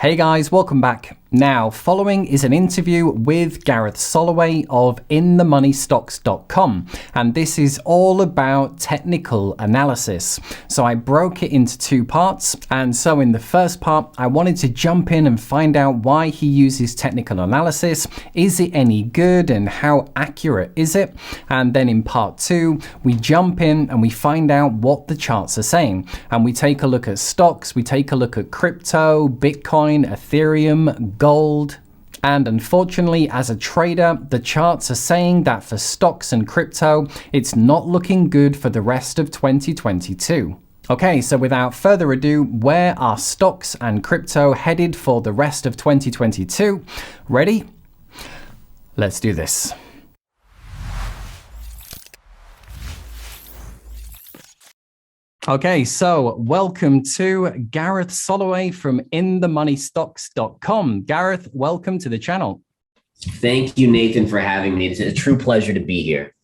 Hey guys, welcome back. Now, following is an interview with Gareth Soloway of InTheMoneyStocks.com, and this is all about technical analysis. So I broke it into two parts, and so in the first part, I wanted to jump in and find out why he uses technical analysis. Is it any good and how accurate is it? And then in part two, we jump in and we find out what the charts are saying. And we take a look at stocks, we take a look at crypto, Bitcoin, Ethereum, gold. And unfortunately, as a trader, the charts are saying that for stocks and crypto, it's not looking good for the rest of 2022. Okay, so without further ado, where are stocks and crypto headed for the rest of 2022? Ready? Let's do this. Okay, so welcome to Gareth Soloway from InTheMoneyStocks.com. Gareth, welcome to the channel. Thank you, Nathan, for having me. It's a true pleasure to be here.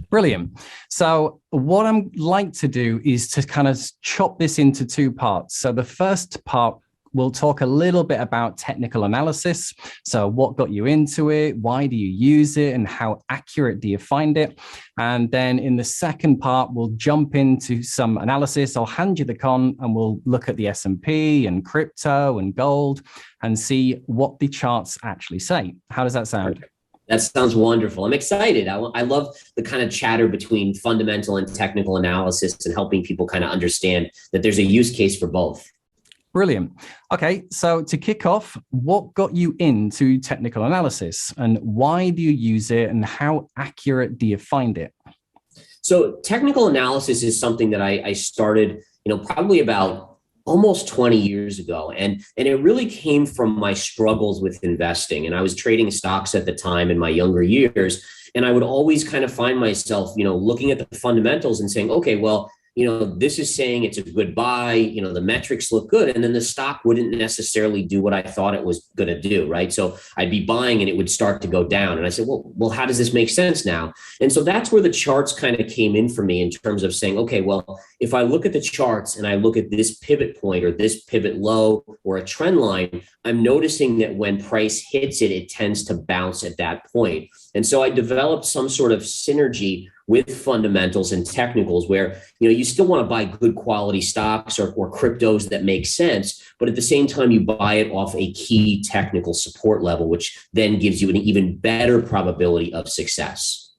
Brilliant. So what I'd like to do is to kind of chop this into two parts. So the first part, we'll talk a little bit about technical analysis. So what got you into it? Why do you use it? And how accurate do you find it? And then in the second part, we'll jump into some analysis. I'll hand you the con and we'll look at the S&P and crypto and gold and see what the charts actually say. How does that sound? That sounds wonderful. I'm excited. I love the kind of chatter between fundamental and technical analysis and helping people kind of understand that there's a use case for both. Brilliant. Okay, so to kick off, what got you into technical analysis and why do you use it and how accurate do you find it? So technical analysis is something that I started, probably about almost 20 years ago. And it really came from my struggles with investing. And I was trading stocks at the time in my younger years. And I would always kind of find myself, looking at the fundamentals and saying, okay, well, this is saying it's a good buy, the metrics look good. And then the stock wouldn't necessarily do what I thought it was going to do, right? So I'd be buying and it would start to go down. And I said, well, how does this make sense now? And so that's where the charts kind of came in for me in terms of saying, okay, well, if I look at the charts and I look at this pivot point or this pivot low or a trend line, I'm noticing that when price hits it, it tends to bounce at that point. And so I developed some sort of synergy with fundamentals and technicals where, you still want to buy good quality stocks or cryptos that make sense, but at the same time, you buy it off a key technical support level, which then gives you an even better probability of success.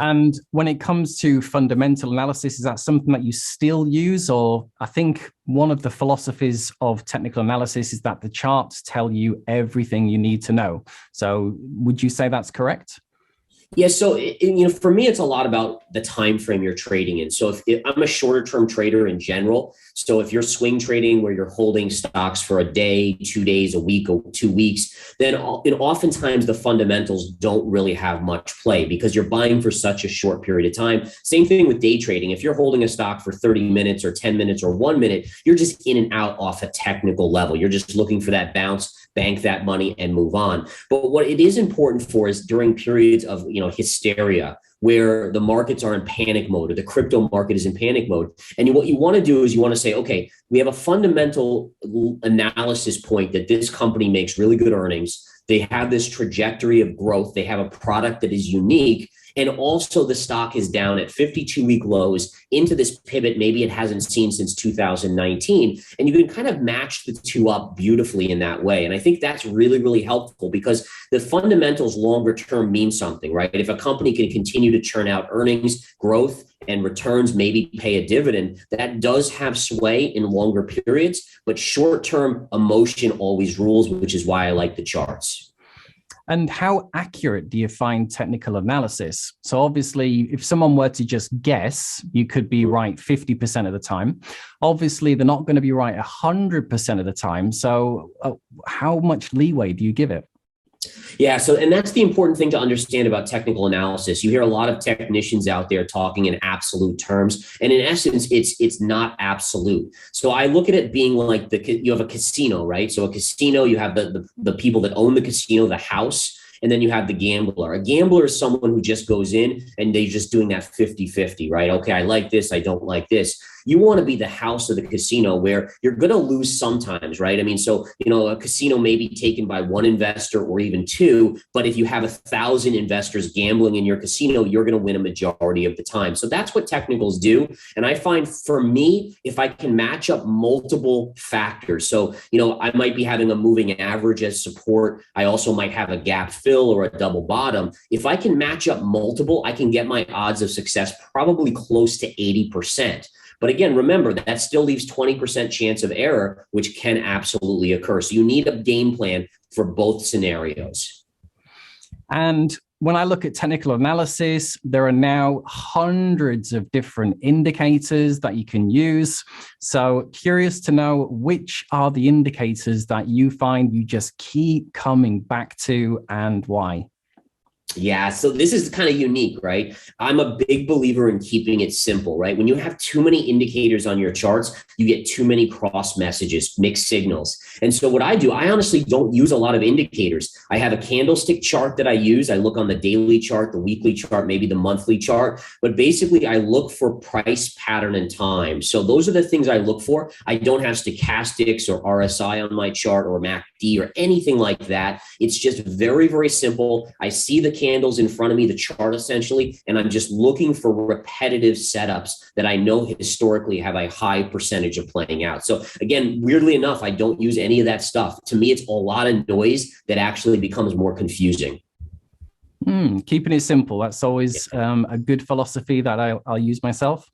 And when it comes to fundamental analysis, is that something that you still use? Or I think one of the philosophies of technical analysis is that the charts tell you everything you need to know. So would you say that's correct? Yeah. So, for me, it's a lot about the time frame you're trading in. So if I'm a shorter term trader in general, so if you're swing trading where you're holding stocks for a day, 2 days, a week, or 2 weeks, then oftentimes the fundamentals don't really have much play because you're buying for such a short period of time. Same thing with day trading. If you're holding a stock for 30 minutes or 10 minutes or 1 minute, you're just in and out off a technical level. You're just looking for that bounce, bank that money and move on. But what it is important for is during periods of, hysteria, where the markets are in panic mode or the crypto market is in panic mode. And what you want to do is you want to say, okay, we have a fundamental analysis point that this company makes really good earnings. They have this trajectory of growth. They have a product that is unique. And also the stock is down at 52-week lows into this pivot maybe it hasn't seen since 2019. And you can kind of match the two up beautifully in that way. And I think that's really, really helpful because the fundamentals longer term mean something, right? If a company can continue to churn out earnings, growth, and returns, maybe pay a dividend, that does have sway in longer periods. But short-term emotion always rules, which is why I like the charts. And how accurate do you find technical analysis? So obviously, if someone were to just guess, you could be right 50% of the time. Obviously, they're not going to be right 100% of the time. So how much leeway do you give it? Yeah. So, and that's the important thing to understand about technical analysis. You hear a lot of technicians out there talking in absolute terms, and in essence, it's not absolute. So I look at it being like you have a casino, right? So a casino, you have the people that own the casino, the house, and then you have the gambler. A gambler is someone who just goes in and they're just doing that 50-50, right? Okay, I like this, I don't like this. you want to be the house of the casino where you're going to lose sometimes, right? I mean, so, a casino may be taken by one investor or even two, but if you have 1,000 investors gambling in your casino, you're going to win a majority of the time. So that's what technicals do. And I find for me, if I can match up multiple factors, so, I might be having a moving average as support. I also might have a gap fill or a double bottom. If I can match up multiple, I can get my odds of success probably close to 80%. But again, remember that still leaves 20% chance of error, which can absolutely occur. So you need a game plan for both scenarios. And when I look at technical analysis, there are now hundreds of different indicators that you can use. So curious to know, which are the indicators that you find you just keep coming back to and why? Yeah, so this is kind of unique, right? I'm a big believer in keeping it simple, right? When you have too many indicators on your charts, you get too many cross messages, mixed signals. And so what I do, I honestly don't use a lot of indicators. I have a candlestick chart that I use. I look on the daily chart, the weekly chart, maybe the monthly chart, but basically I look for price, pattern, and time. So those are the things I look for. I don't have stochastics or RSI on my chart or MACD or anything like that. It's just very, very simple. I see the candles in front of me, the chart essentially, and I'm just looking for repetitive setups that I know historically have a high percentage of playing out. So again, weirdly enough, I don't use any of that stuff. To me, it's a lot of noise that actually becomes more confusing. Keeping it simple. That's always a good philosophy that I'll use myself.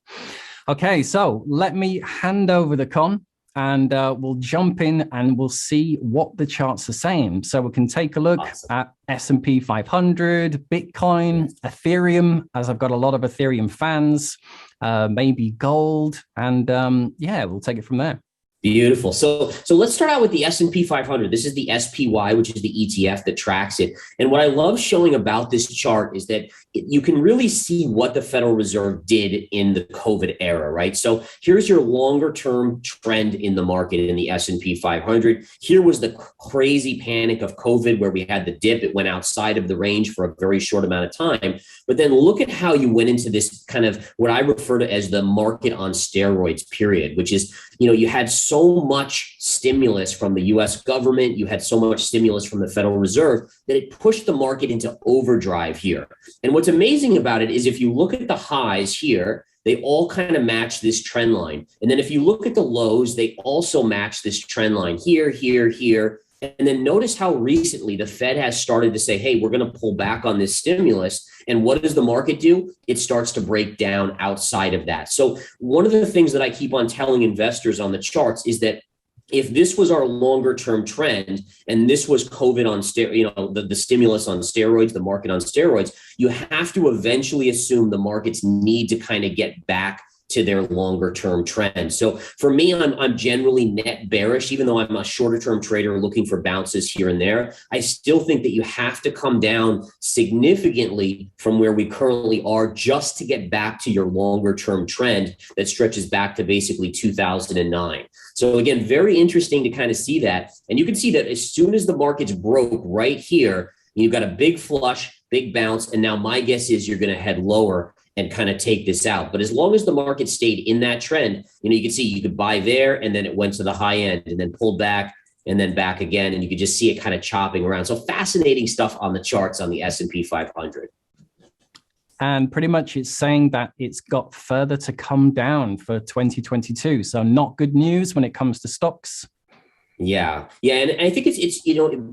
Okay, so let me hand over the con, and we'll jump in and we'll see what the charts are saying. So we can take a look at S&P 500, Bitcoin, Ethereum, as I've got a lot of Ethereum fans, maybe gold, and we'll take it from there. Beautiful. So let's start out with the S&P 500. This is the SPY, which is the ETF that tracks it. And what I love showing about this chart is that you can really see what the Federal Reserve did in the COVID era, right? So here's your longer term trend in the market in the S&P 500. Here was the crazy panic of COVID where we had the dip. It went outside of the range for a very short amount of time. But then look at how you went into this kind of what I refer to as the market on steroids period, which is, you had so much stimulus from the US government, you had so much stimulus from the Federal Reserve that it pushed the market into overdrive here. And what's amazing about it is if you look at the highs here, they all kind of match this trend line. And then if you look at the lows, they also match this trend line here, here, here. And then notice how recently the Fed has started to say, hey, we're going to pull back on this stimulus. And what does the market do? It starts to break down outside of that. So one of the things that I keep on telling investors on the charts is that if this was our longer term trend and this was COVID on the stimulus on steroids, the market on steroids, you have to eventually assume the markets need to kind of get back to their longer term trend. So for me, I'm generally net bearish, even though I'm a shorter term trader looking for bounces here and there. I still think that you have to come down significantly from where we currently are just to get back to your longer term trend that stretches back to basically 2009. So again, very interesting to kind of see that. And you can see that as soon as the markets broke right here, you've got a big flush, big bounce. And now my guess is you're going to head lower and kind of take this out. But as long as the market stayed in that trend, you can see you could buy there and then it went to the high end and then pulled back and then back again. And you could just see it kind of chopping around. So fascinating stuff on the charts on the S&P 500. And pretty much it's saying that it's got further to come down for 2022. So not good news when it comes to stocks. Yeah. And I think it's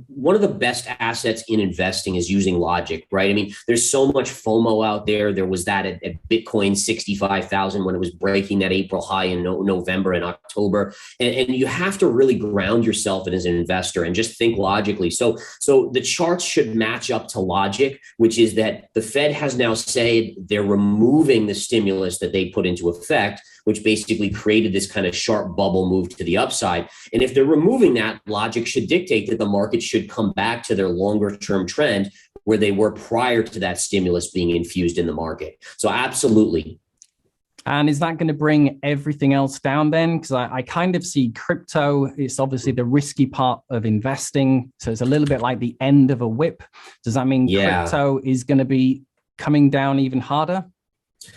one of the best assets in investing is using logic, right? I mean, there's so much FOMO out there. There was that at Bitcoin 65,000 when it was breaking that April high in November and October. And you have to really ground yourself as an investor and just think logically. So the charts should match up to logic, which is that the Fed has now said they're removing the stimulus that they put into effect, which basically created this kind of sharp bubble move to the upside. And if they're removing that, logic should dictate that the market should come back to their longer term trend where they were prior to that stimulus being infused in the market. So absolutely. And is that going to bring everything else down then? Because I kind of see crypto, it's obviously the risky part of investing. So it's a little bit like the end of a whip. Does that mean crypto is going to be coming down even harder?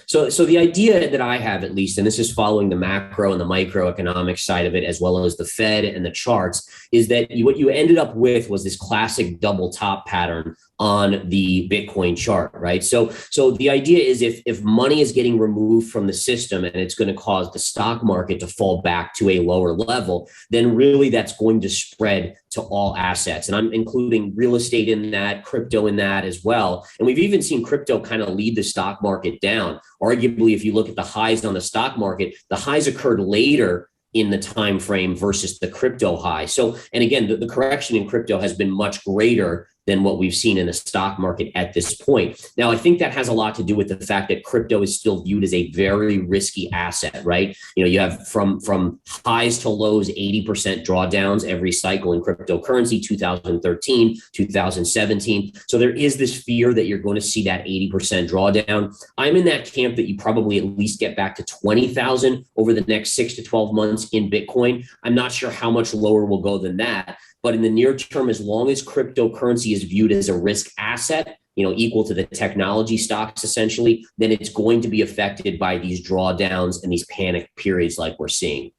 So the idea that I have, at least, and this is following the macro and the microeconomic side of it, as well as the Fed and the charts, is that what you ended up with was this classic double top pattern on the Bitcoin chart, right? So the idea is if money is getting removed from the system and it's going to cause the stock market to fall back to a lower level, then really that's going to spread to all assets. And I'm including real estate in that, crypto in that as well. And we've even seen crypto kind of lead the stock market down. Arguably, if you look at the highs on the stock market, the highs occurred later in the time frame versus the crypto high. So, and again, the correction in crypto has been much greater than what we've seen in the stock market at this point. Now, I think that has a lot to do with the fact that crypto is still viewed as a very risky asset, right? You have from highs to lows, 80% drawdowns every cycle in cryptocurrency, 2013, 2017. So there is this fear that you're going to see that 80% drawdown. I'm in that camp that you probably at least get back to 20,000 over the next 6 to 12 months in Bitcoin. I'm not sure how much lower we'll go than that. But in the near term, as long as cryptocurrency is viewed as a risk asset, equal to the technology stocks, essentially, then it's going to be affected by these drawdowns and these panic periods like we're seeing.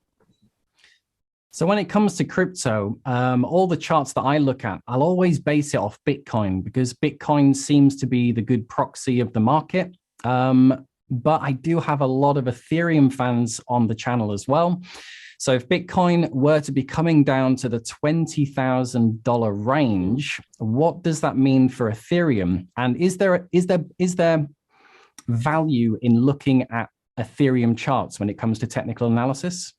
So when it comes to crypto, all the charts that I look at, I'll always base it off Bitcoin because Bitcoin seems to be the good proxy of the market. But I do have a lot of Ethereum fans on the channel as well. So if Bitcoin were to be coming down to the $20,000 range, what does that mean for Ethereum? And is there value in looking at Ethereum charts when it comes to technical analysis?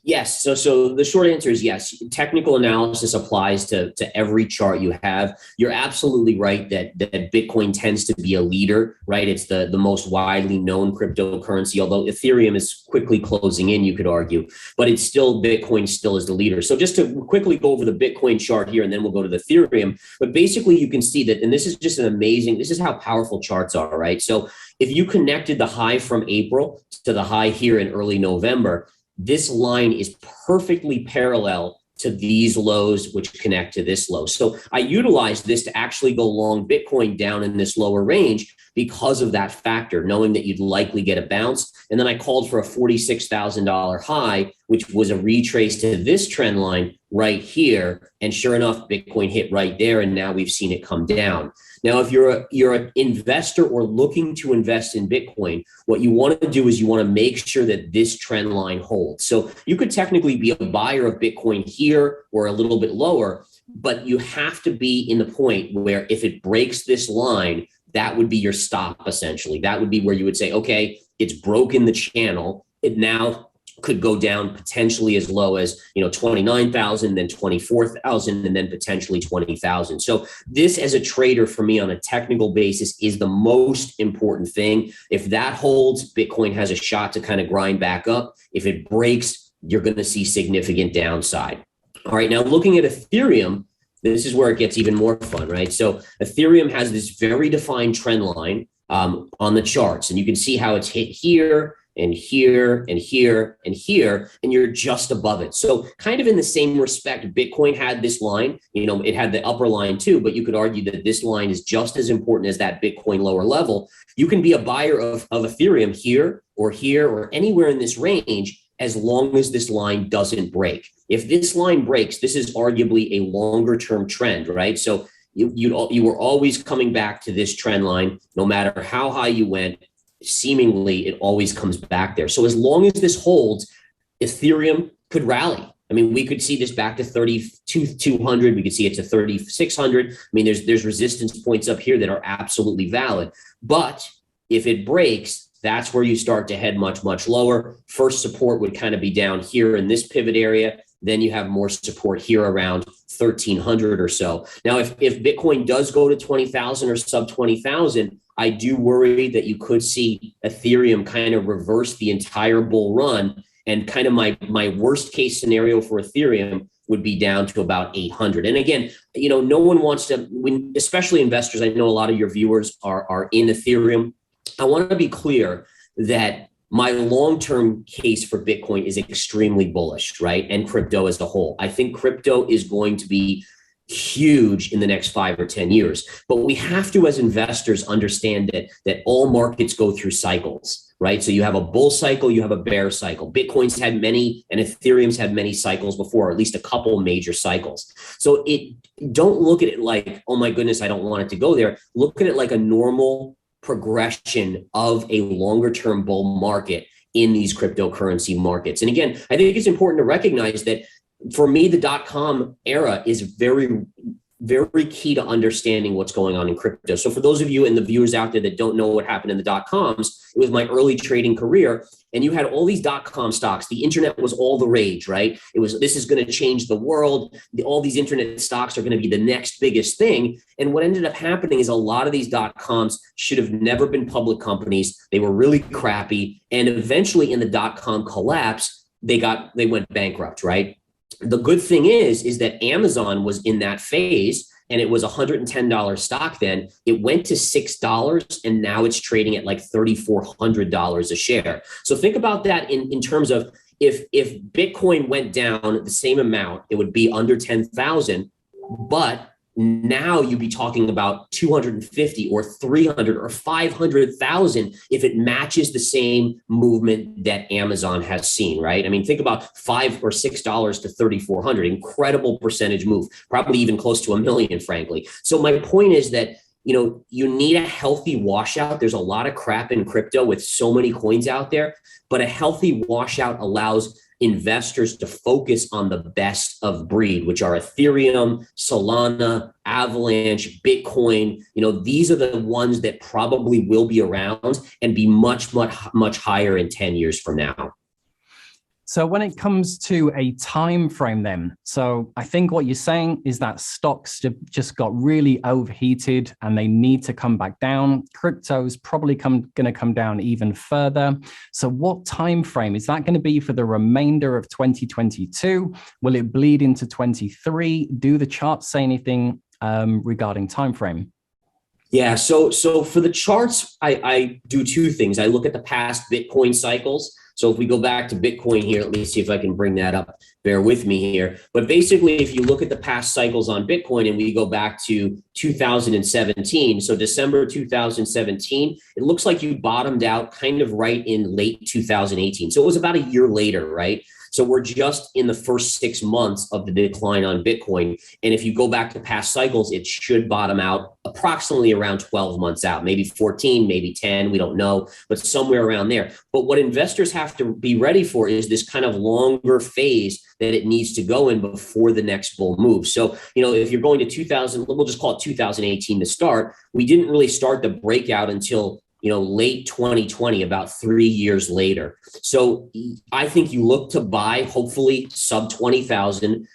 Yes. So the short answer is yes. Technical analysis applies to every chart you have. You're absolutely right that Bitcoin tends to be a leader, right? It's the most widely known cryptocurrency, although Ethereum is quickly closing in, you could argue, but it's still, Bitcoin still is the leader. So just to quickly go over the Bitcoin chart here, and then we'll go to the Ethereum. But basically you can see that, and this is just this is how powerful charts are, right? So if you connected the high from April to the high here in early November, this line is perfectly parallel to these lows, which connect to this low. So I utilized this to actually go long Bitcoin down in this lower range because of that factor, knowing that you'd likely get a bounce. And then I called for a $46,000 high, which was a retrace to this trend line right here. And sure enough, Bitcoin hit right there. And now we've seen it come down. Now, if you're an investor or looking to invest in Bitcoin, what you want to do is you want to make sure that this trend line holds. So you could technically be a buyer of Bitcoin here or a little bit lower, but you have to be in the point where if it breaks this line, that would be your stop, essentially. That would be where you would say, okay, it's broken the channel. It now could go down potentially as low as 29,000, then 24,000, and then potentially 20,000. So this, as a trader, for me on a technical basis, is the most important thing. If that holds, Bitcoin has a shot to kind of grind back up. If it breaks, you're going to see significant downside. All right, now looking at Ethereum, this is where it gets even more fun, right? So Ethereum has this very defined trend line on the charts, and you can see how it's hit here and here and here and here, and you're just above it. So kind of in the same respect, Bitcoin had this line, it had the upper line too, but you could argue that this line is just as important as that Bitcoin lower level. You can be a buyer of Ethereum here or anywhere in this range, as long as this line doesn't break. If this line breaks, this is arguably a longer term trend, right? So you were always coming back to this trend line, no matter how high you went. Seemingly, it always comes back there. So as long as this holds, Ethereum could rally. I mean, we could see this back to 3,200. We could see it to 3,600. I mean, there's resistance points up here that are absolutely valid. But if it breaks, that's where you start to head much, much lower. First support would kind of be down here in this pivot area. Then you have more support here around 1,300 or so. Now, if Bitcoin does go to 20,000 or sub 20,000, I do worry that you could see Ethereum kind of reverse the entire bull run. And kind of my worst case scenario for Ethereum would be down to about 800. And again, no one wants to, especially investors, I know a lot of your viewers are in Ethereum. I want to be clear that my long-term case for Bitcoin is extremely bullish, right? And crypto as a whole. I think crypto is going to be huge in the next 5 or 10 years. But we have to, as investors, understand that all markets go through cycles, right? So you have a bull cycle, you have a bear cycle. Bitcoin's had many, and Ethereum's had many cycles before, or at least a couple major cycles. So don't look at it like, oh my goodness, I don't want it to go there. Look at it like a normal progression of a longer term bull market in these cryptocurrency markets. And again, I think it's important to recognize that for me, the .com era is very, very key to understanding what's going on in crypto. So for those of you and the viewers out there that don't know what happened in the .coms, it was my early trading career. And you had all these .com stocks. The internet was all the rage, right? It was, this is going to change the world. All these internet stocks are going to be the next biggest thing. And what ended up happening is a lot of these .coms should have never been public companies. They were really crappy. And eventually in the .com collapse, they went bankrupt, right? The good thing is that Amazon was in that phase, and it was $110 stock then. It went to $6, and now it's trading at like $3,400 a share. So think about that in terms of if Bitcoin went down the same amount, it would be under 10,000, but now you'd be talking about 250 or 300 or 500,000 if it matches the same movement that Amazon has seen, right? I mean, think about $5 or $6 to 3,400, incredible percentage move, probably even close to $1 million, frankly. So my point is that, you need a healthy washout. There's a lot of crap in crypto with so many coins out there, but a healthy washout allows investors to focus on the best of breed, which are Ethereum, Solana, Avalanche, Bitcoin. These are the ones that probably will be around and be much, much, much higher in 10 years from now. So when it comes to a time frame then, so I think what you're saying is that stocks just got really overheated and they need to come back down. Crypto's probably going to come down even further. So what time frame is that going to be for the remainder of 2022? Will it bleed into 23? Do the charts say anything regarding time frame? Yeah, so for the charts, I do two things. I look at the past Bitcoin cycles. So if we go back to Bitcoin here, let me see if I can bring that up. Bear with me here. But basically, if you look at the past cycles on Bitcoin and we go back to 2017, so December 2017, it looks like you bottomed out kind of right in late 2018. So it was about a year later, right? So we're just in the first 6 months of the decline on Bitcoin. And if you go back to past cycles, it should bottom out approximately around 12 months out, maybe 14, maybe 10, we don't know, but somewhere around there. But what investors have to be ready for is this kind of longer phase that it needs to go in before the next bull move. So, if you're going to we'll just call it 2018 to start, we didn't really start the breakout until late 2020, about 3 years later. So I think you look to buy, hopefully sub 20,000,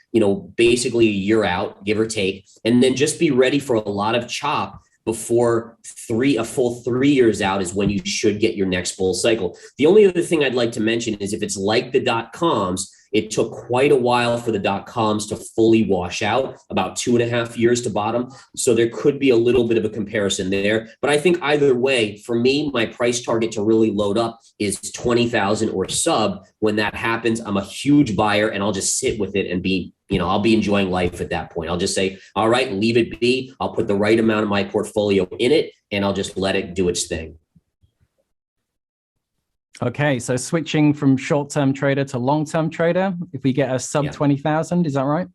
basically a year out, give or take, and then just be ready for a lot of chop before a full 3 years out is when you should get your next bull cycle. The only other thing I'd like to mention is if it's like the .coms, it took quite a while for the .coms to fully wash out, about 2.5 years to bottom. So there could be a little bit of a comparison there. But I think either way, for me, my price target to really load up is 20,000 or sub. When that happens, I'm a huge buyer and I'll just sit with it and I'll be enjoying life at that point. I'll just say, all right, leave it be. I'll put the right amount of my portfolio in it and I'll just let it do its thing. Okay, so switching from short-term trader to long-term trader, if we get a sub 20,000, is that right?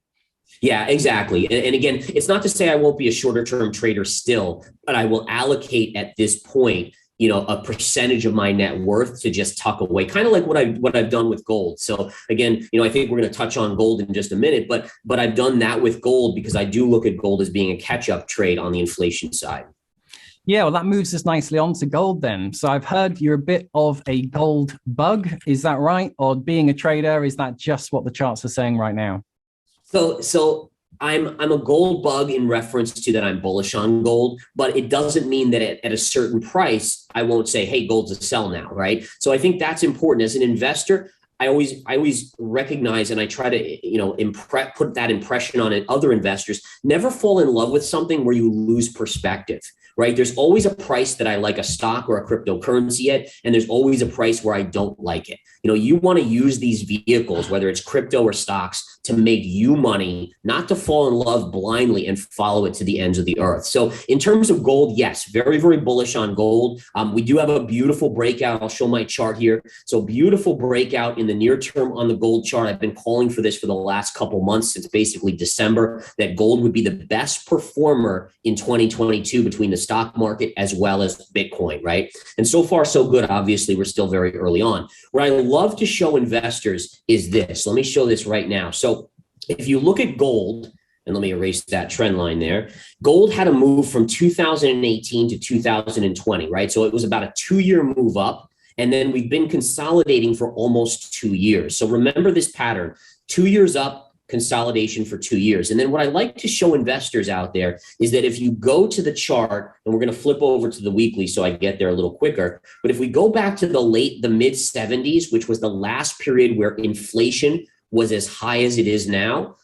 Yeah, exactly. And again, it's not to say I won't be a shorter-term trader still, but I will allocate at this point, a percentage of my net worth to just tuck away, kind of like what I've done with gold. So again, I think we're going to touch on gold in just a minute, but I've done that with gold because I do look at gold as being a catch-up trade on the inflation side. Yeah, well, that moves us nicely on to gold then. So I've heard you're a bit of a gold bug. Is that right? Or being a trader, is that just what the charts are saying right now? So I'm a gold bug in reference to that I'm bullish on gold, but it doesn't mean that at a certain price, I won't say, hey, gold's a sell now, right? So I think that's important. As an investor, I always recognize and I try to put that impression on other investors. Never fall in love with something where you lose perspective. Right? There's always a price that I like a stock or a cryptocurrency at, and there's always a price where I don't like it. You want to use these vehicles, whether it's crypto or stocks, to make you money, not to fall in love blindly and follow it to the ends of the earth. So in terms of gold, yes, very, very bullish on gold. We do have a beautiful breakout. I'll show my chart here. So beautiful breakout in the near term on the gold chart. I've been calling for this for the last couple months, since basically December, that gold would be the best performer in 2022 between the stock market as well as Bitcoin, right? And so far, so good. Obviously, we're still very early on. What I love to show investors is this. Let me show this right now. So if you look at gold, and let me erase that trend line there, gold had a move from 2018 to 2020, right? So it was about a 2-year move up. And then we've been consolidating for almost 2 years. So remember this pattern: 2 years up, consolidation for 2 years. And then what I like to show investors out there is that if you go to the chart, and we're going to flip over to the weekly so I get there a little quicker, but if we go back to the mid 70s, which was the last period where inflation was as high as it is now,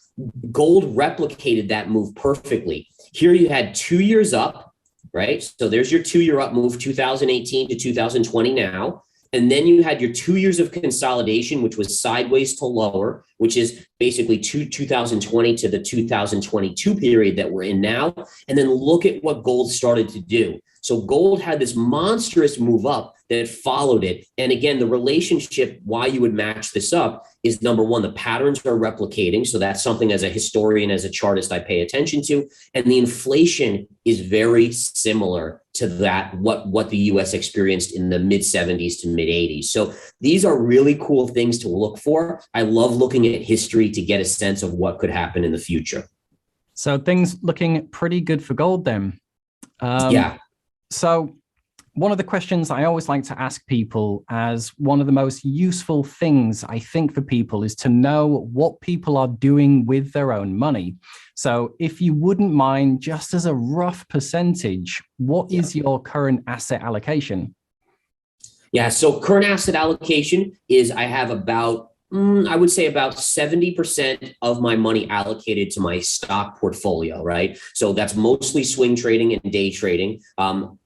gold replicated that move perfectly. Here you had 2 years up, right? So there's your 2-year up move, 2018 to 2020 now. And then you had your 2 years of consolidation, which was sideways to lower, which is basically 2020 to the 2022 period that we're in now. And then look at what gold started to do. So gold had this monstrous move up that followed it. And again, the relationship, why you would match this up is, number one, the patterns are replicating. So that's something as a historian, as a chartist, I pay attention to. And the inflation is very similar to that, what the US experienced in the mid 70s to mid 80s. So these are really cool things to look for. I love looking at history to get a sense of what could happen in the future. So things looking pretty good for gold then. Yeah. So one of the questions I always like to ask people, as one of the most useful things I think for people, is to know what people are doing with their own money. So if you wouldn't mind, just as a rough percentage, what is your current asset allocation? Yeah, so current asset allocation is, I have about, I would say about 70% of my money allocated to my stock portfolio, right? So that's mostly swing trading and day trading.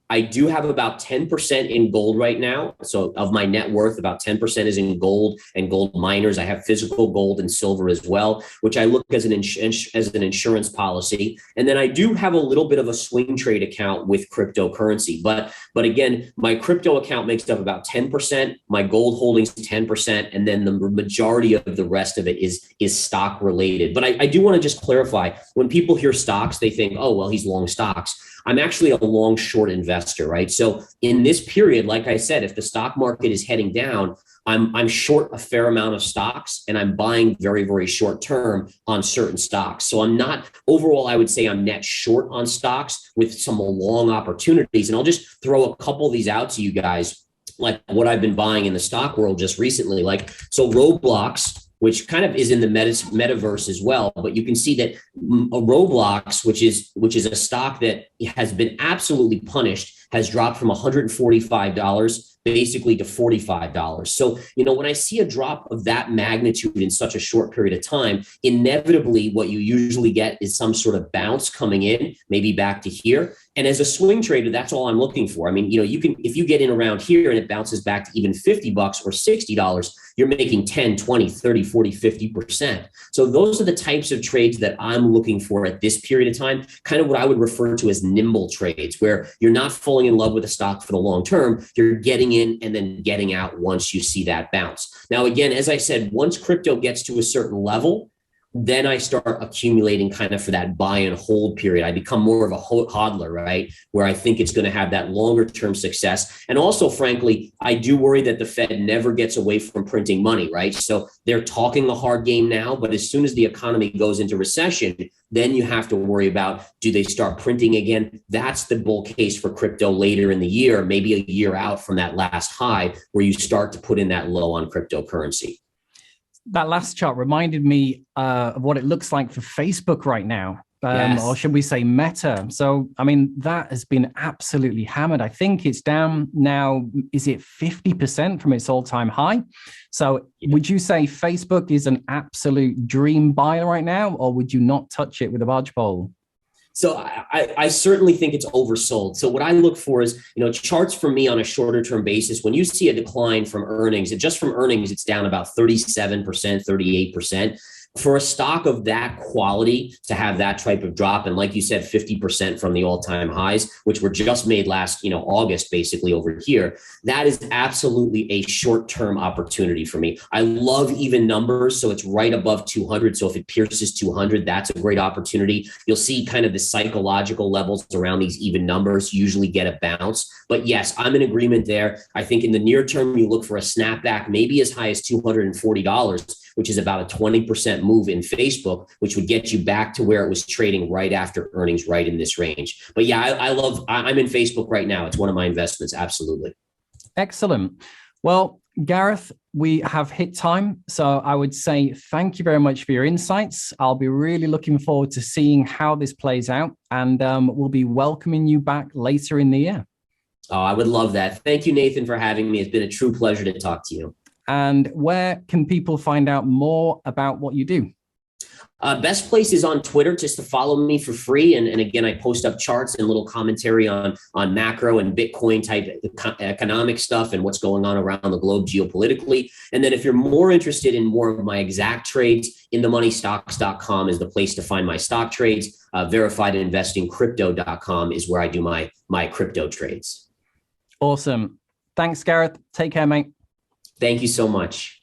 I do have about 10% in gold right now. So of my net worth, about 10% is in gold and gold miners. I have physical gold and silver as well, which I look as an insurance policy. And then I do have a little bit of a swing trade account with cryptocurrency. But again, my crypto account makes up about 10%, my gold holdings 10%, and then the majority of the rest of it is stock related. But I do want to just clarify, when people hear stocks, they think, oh, well, he's long stocks. I'm actually a long short investor, right? So in this period, like I said, if the stock market is heading down, I'm short a fair amount of stocks, and I'm buying very, very short term on certain stocks. So I'm not, overall, I would say I'm net short on stocks with some long opportunities. And I'll just throw a couple of these out to you guys, like what I've been buying in the stock world just recently. Like, so Roblox, which kind of is in the metaverse as well. But you can see that Roblox, which is a stock that has been absolutely punished, has dropped from $145 basically to $45. So, when I see a drop of that magnitude in such a short period of time, inevitably what you usually get is some sort of bounce coming in, maybe back to here. And as a swing trader, that's all I'm looking for. I mean, you can, if you get in around here and it bounces back to even $50 or $60, you're making 10, 20, 30, 40, 50%. So those are the types of trades that I'm looking for at this period of time, kind of what I would refer to as nimble trades, where you're not falling in love with a stock for the long term. You're getting in and then getting out once you see that bounce. Now, again, as I said, once crypto gets to a certain level, then I start accumulating kind of for that buy and hold period. I become more of a hodler, right? Where I think it's going to have that longer term success. And also, frankly, I do worry that the Fed never gets away from printing money, right? So they're talking a hard game now, but as soon as the economy goes into recession, then you have to worry about, do they start printing again? That's the bull case for crypto later in the year, maybe a year out from that last high, where you start to put in that low on cryptocurrency. That last chart reminded me of what it looks like for Facebook right now, Yes. or should we say Meta. So, I mean, that has been absolutely hammered. I think it's down now, is it 50% from its all-time high? So would you say Facebook is an absolute dream buy right now, or would you not touch it with a barge pole? So I certainly think it's oversold. So what I look for is, charts for me on a shorter term basis. When you see a decline from earnings, it's down about 37%, 38%. For a stock of that quality to have that type of drop, and like you said, 50% from the all-time highs, which were just made last, August, basically over here, that is absolutely a short-term opportunity for me. I love even numbers, so it's right above 200. So if it pierces 200, that's a great opportunity. You'll see kind of the psychological levels around these even numbers usually get a bounce. But yes, I'm in agreement there. I think in the near term, you look for a snapback, maybe as high as $240, which is about a 20% move in Facebook, which would get you back to where it was trading right after earnings, right in this range. But yeah, I'm in Facebook right now. It's one of my investments. Absolutely. Excellent. Well, Gareth, we have hit time. So I would say thank you very much for your insights. I'll be really looking forward to seeing how this plays out, and we'll be welcoming you back later in the year. Oh, I would love that. Thank you, Nathan, for having me. It's been a true pleasure to talk to you. And where can people find out more about what you do? Best place is on Twitter, just to follow me for free. And again, I post up charts and little commentary on macro and Bitcoin type economic stuff and what's going on around the globe geopolitically. And then if you're more interested in more of my exact trades, inthemoneystocks.com is the place to find my stock trades. Verifiedinvestingcrypto.com is where I do my crypto trades. Awesome. Thanks, Gareth. Take care, mate. Thank you so much.